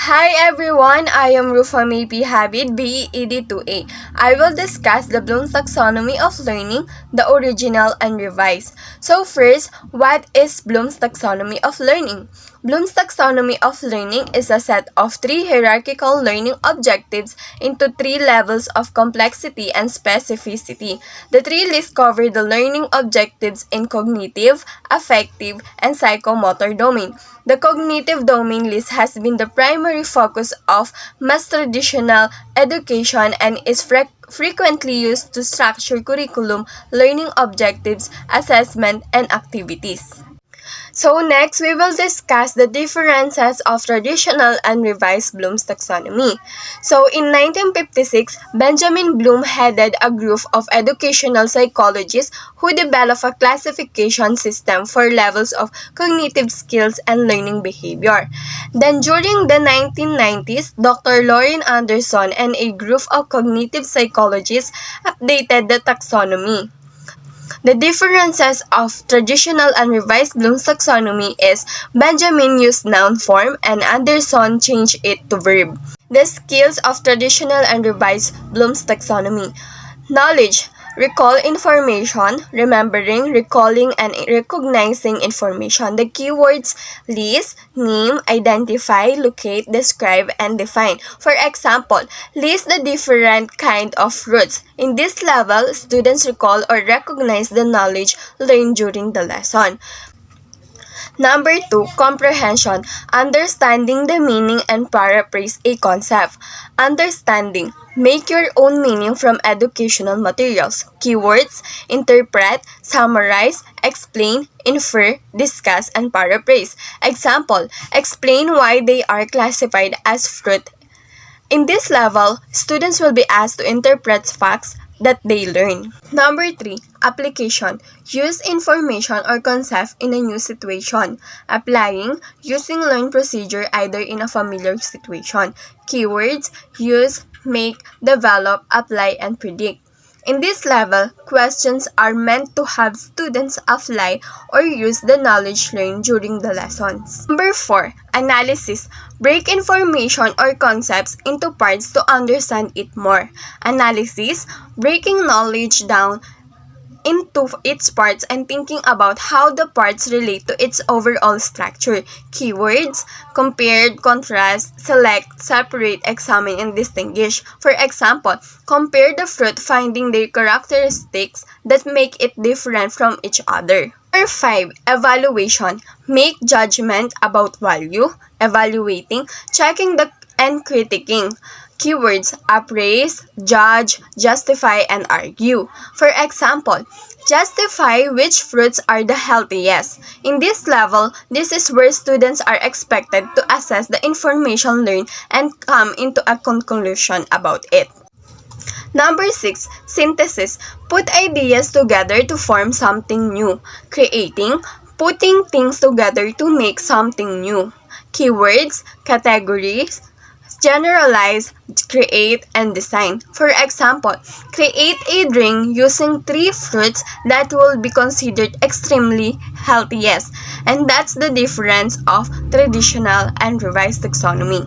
Hi everyone, I am Rufa Maybe Habib, BED2A. I will discuss the Bloom's Taxonomy of Learning, the original and revised. So first, what is Bloom's Taxonomy of Learning? Bloom's Taxonomy of Learning is a set of three hierarchical learning objectives into three levels of complexity and specificity. The three lists cover the learning objectives in cognitive, affective, and psychomotor domain. The cognitive domain list has been the primary focus of mass traditional education and is frequently used to structure curriculum, learning objectives, assessment, and activities. So next, we will discuss the differences of traditional and revised Bloom's taxonomy. So in 1956, Benjamin Bloom headed a group of educational psychologists who developed a classification system for levels of cognitive skills and learning behavior. Then during the 1990s, Dr. Lauren Anderson and a group of cognitive psychologists updated the taxonomy. The differences of traditional and revised Bloom's taxonomy is Benjamin used noun form and Anderson changed it to verb. The skills of traditional and revised Bloom's taxonomy. Knowledge. Recall information, remembering, recalling, and recognizing information. The keywords list, name, identify, locate, describe, and define. For example, list the different kind of fruits. In this level, students recall or recognize the knowledge learned during the lesson. Number 2, comprehension. Understanding the meaning and paraphrase a concept. Understanding. Make your own meaning from educational materials. Keywords, interpret, summarize, explain, infer, discuss, and paraphrase. Example, explain why they are classified as fruit. In this level, students will be asked to interpret facts that they learn. Number 3, application. Use information or concept in a new situation. Applying, using learned procedure either in a familiar situation. Keywords, use, make, develop, apply, and predict. In this level, questions are meant to have students apply or use the knowledge learned during the lessons. Number 4, analysis. Break information or concepts into parts to understand it more. Analysis, breaking knowledge down into its parts and thinking about how the parts relate to its overall structure. Keywords, compared, contrast, select, separate, examine, and distinguish. For example, compare the fruit, finding their characteristics that make it different from each other. Number 5, evaluation. Make judgment about value, evaluating, checking and critiquing. Keywords, appraise, judge, justify, and argue. For example, justify which fruits are the healthiest. In this level, this is where students are expected to assess the information learned and come into a conclusion about it. Number 6, synthesis. Put ideas together to form something new. Creating, putting things together to make something new. Keywords, categories, generalize, create, and design. For example, create a drink using 3 fruits that will be considered extremely healthiest. And that's the difference of traditional and revised taxonomy.